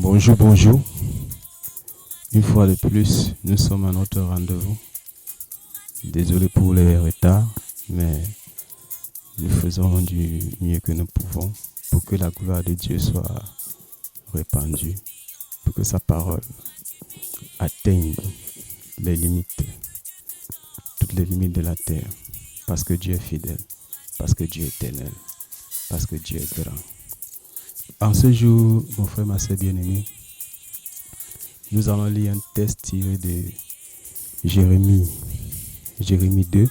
Bonjour, bonjour. Une fois de plus, nous sommes à notre rendez-vous. Désolé pour les retards, mais nous faisons du mieux que nous pouvons pour que la gloire de Dieu soit répandue, pour que sa parole atteigne les limites, toutes les limites de la terre, parce que Dieu est fidèle, parce que Dieu est éternel, parce que Dieu est grand. En ce jour, mon frère, ma sœur bien-aimée, nous allons lire un texte tiré de Jérémie 2,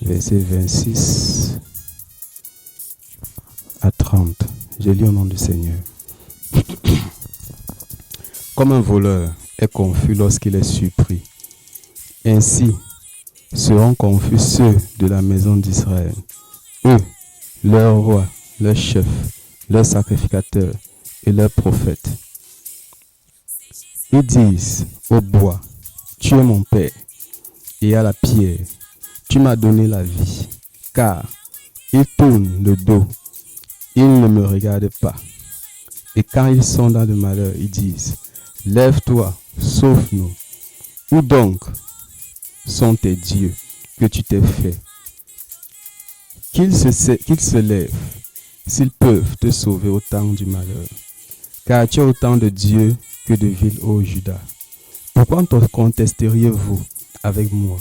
versets 26 à 30. Je lis au nom du Seigneur. Comme un voleur est confus lorsqu'il est surpris, ainsi seront confus ceux de la maison d'Israël. Eux, leurs rois, leurs chefs, leurs sacrificateurs et leurs prophètes. Ils disent au bois, tu es mon père, et à la pierre, tu m'as donné la vie, car ils tournent le dos, ils ne me regardent pas. Et quand ils sont dans le malheur, ils disent, lève-toi, sauve-nous. Où donc sont tes dieux que tu t'es fait? Qu'ils se lèvent, s'ils peuvent te sauver au temps du malheur. Car tu as autant de dieux que de villes, ô Juda. Pourquoi contesteriez-vous avec moi?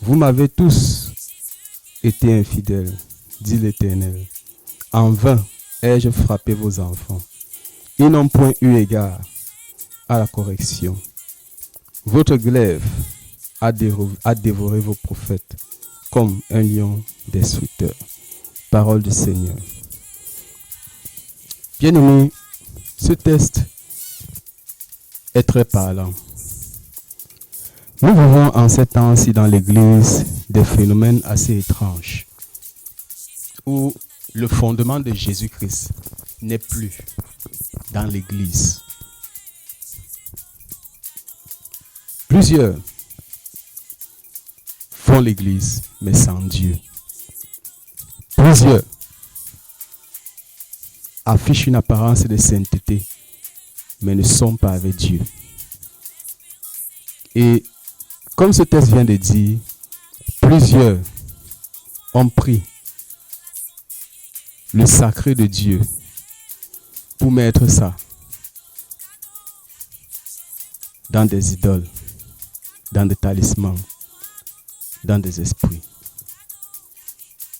Vous m'avez tous été infidèles, dit l'Éternel. En vain ai-je frappé vos enfants. Ils n'ont point eu égard à la correction. Votre glaive a dévoré vos prophètes comme un lion destructeur. Parole du Seigneur. Bien-aimés, ce texte est très parlant. Nous vivons en ces temps-ci dans l'Église des phénomènes assez étranges où le fondement de Jésus-Christ n'est plus dans l'Église. Plusieurs font l'Église, mais sans Dieu. Plusieurs affichent une apparence de sainteté, mais ne sont pas avec Dieu. Et comme ce texte vient de dire, plusieurs ont pris le sacré de Dieu pour mettre ça dans des idoles, dans des talismans, dans des esprits.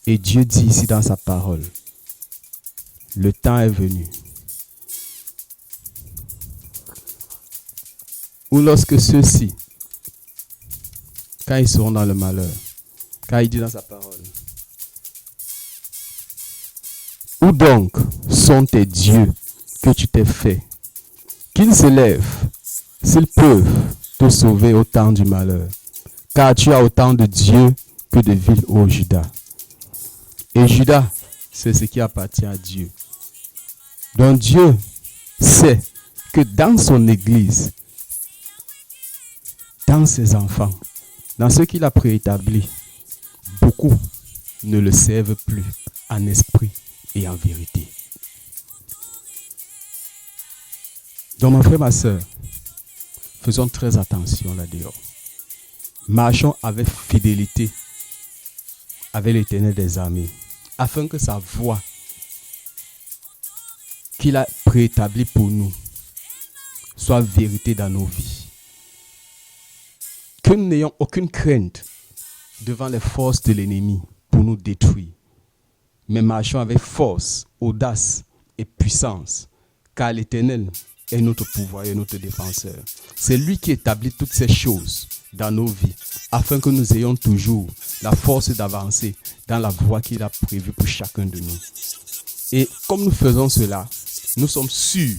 Et Dieu dit ici dans sa parole, le temps est venu où lorsque ceux-ci, quand ils seront dans le malheur, quand il dit dans sa parole, où donc sont tes dieux que tu t'es fait? Qu'ils se lèvent, s'ils peuvent te sauver au temps du malheur, car tu as autant de dieux que de villes, ô Juda. Et Juda, c'est ce qui appartient à Dieu. Donc Dieu sait que dans son Église, dans ses enfants, dans ce qu'il a préétabli, beaucoup ne le servent plus en esprit et en vérité. Donc mon frère, ma soeur, faisons très attention là-dehors. Marchons avec fidélité avec l'Éternel des armées, afin que sa voix qu'il a préétablie pour nous soit vérité dans nos vies. Que nous n'ayons aucune crainte devant les forces de l'ennemi pour nous détruire, mais marchons avec force, audace et puissance, car l'Éternel est notre pouvoir et notre défenseur. C'est lui qui établit toutes ces choses dans nos vies, afin que nous ayons toujours la force d'avancer dans la voie qu'il a prévue pour chacun de nous. Et comme nous faisons cela, nous sommes sûrs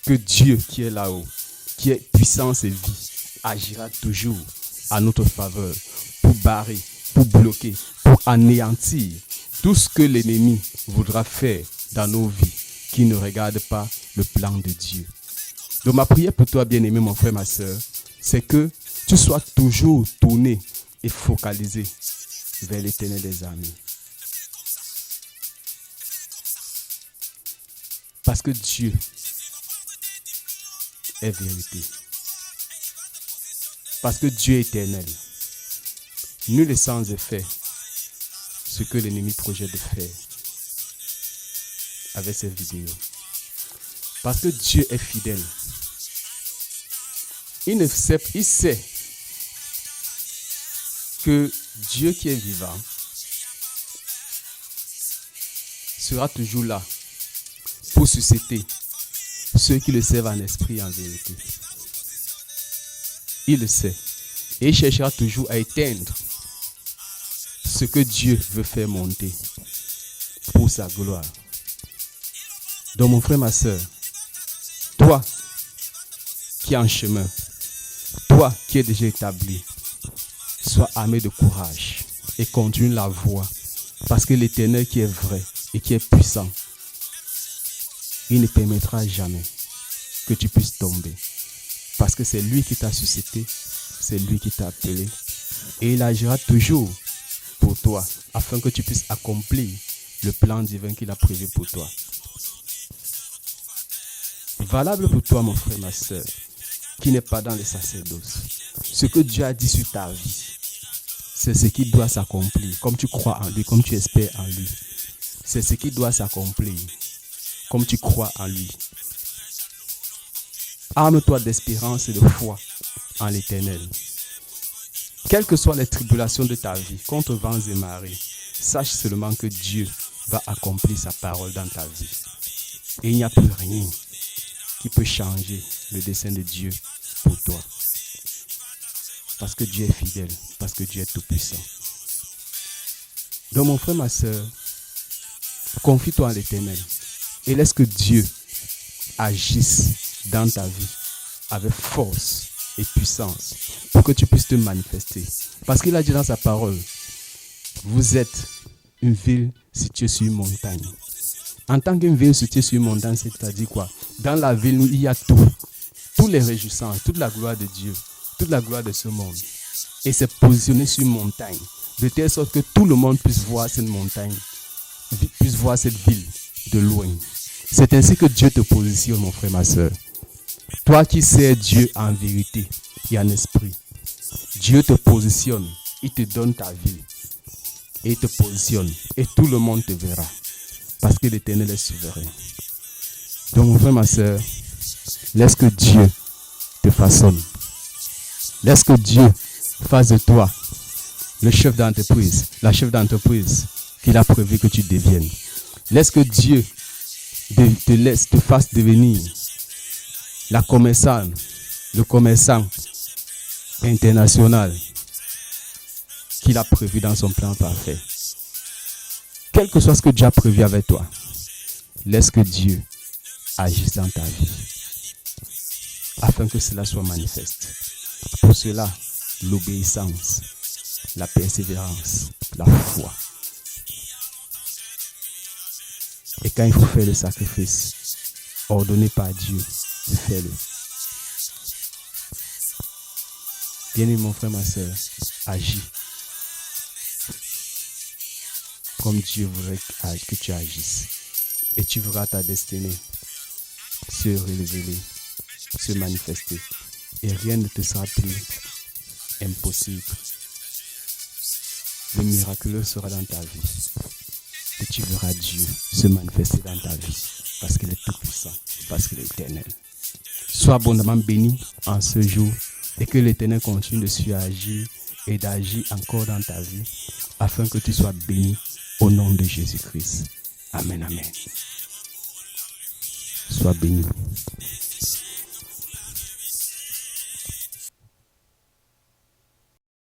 que Dieu qui est là-haut, qui est puissance et vie, agira toujours à notre faveur pour barrer, pour bloquer, pour anéantir tout ce que l'ennemi voudra faire dans nos vies qui ne regarde pas le plan de Dieu. Donc ma prière pour toi, bien-aimé, mon frère, ma soeur, c'est que tu sois toujours tourné et focalisé vers l'Éternel des armées. Parce que Dieu est vérité. Parce que Dieu est éternel. Nul n'est sans effet ce que l'ennemi projette de faire avec ces vidéos. Parce que Dieu est fidèle. Il sait que Dieu qui est vivant sera toujours là pour susciter ceux qui le servent en esprit et en vérité. Il le sait. Et il cherchera toujours à éteindre ce que Dieu veut faire monter pour sa gloire. Donc mon frère, ma soeur, toi qui es en chemin, toi qui es déjà établi, sois armé de courage et continue la voie, parce que l'Éternel qui est vrai et qui est puissant, il ne permettra jamais que tu puisses tomber, parce que c'est lui qui t'a suscité, c'est lui qui t'a appelé, et il agira toujours pour toi, afin que tu puisses accomplir le plan divin qu'il a prévu pour toi. Valable pour toi, mon frère, ma soeur, qui n'est pas dans le sacerdoce. Ce que Dieu a dit sur ta vie, c'est ce qui doit s'accomplir. Comme tu crois en lui, comme tu espères en lui. C'est ce qui doit s'accomplir. Comme tu crois en lui. Arme-toi d'espérance et de foi en l'Éternel. Quelles que soient les tribulations de ta vie, contre vents et marées, sache seulement que Dieu va accomplir sa parole dans ta vie. Et il n'y a plus rien qui peut changer le dessein de Dieu pour toi. Parce que Dieu est fidèle, parce que Dieu est tout-puissant. Donc mon frère, ma soeur, confie-toi en l'Éternel et laisse que Dieu agisse dans ta vie avec force et puissance pour que tu puisses te manifester. Parce qu'il a dit dans sa parole, vous êtes une ville située sur une montagne. En tant qu'une ville située sur une montagne, c'est-à-dire quoi? Dans la ville, il y a tout. Tous les réjouissances, toute la gloire de Dieu, toute la gloire de ce monde. Et c'est positionné sur une montagne, de telle sorte que tout le monde puisse voir cette montagne, puisse voir cette ville de loin. C'est ainsi que Dieu te positionne, mon frère, ma soeur. Toi qui sais Dieu en vérité et en esprit, Dieu te positionne, il te donne ta ville. Et il te positionne, et tout le monde te verra. Parce que l'Éternel est souverain. Donc mon frère, ma soeur, laisse que Dieu te façonne. Laisse que Dieu fasse de toi le chef d'entreprise, la chef d'entreprise qu'il a prévu que tu deviennes. Laisse que Dieu te fasse devenir la commerçante, le commerçant international qu'il a prévu dans son plan parfait. Quel que soit ce que Dieu a prévu avec toi, laisse que Dieu agisse dans ta vie, afin que cela soit manifeste. Pour cela, l'obéissance, la persévérance, la foi. Et quand il faut faire le sacrifice ordonné par Dieu, fais-le. Bien-aimé mon frère, ma soeur, agis comme Dieu voudrait que tu agisses. Et tu verras ta destinée se révéler, se manifester. Et rien ne te sera plus impossible. Le miraculeux sera dans ta vie. Et tu verras Dieu se manifester dans ta vie. Parce qu'il est tout puissant. Parce qu'il est éternel. Sois abondamment béni en ce jour. Et que l'Éternel continue de suragir et d'agir encore dans ta vie. Afin que tu sois béni au nom de Jésus-Christ. Amen, amen. Sois béni.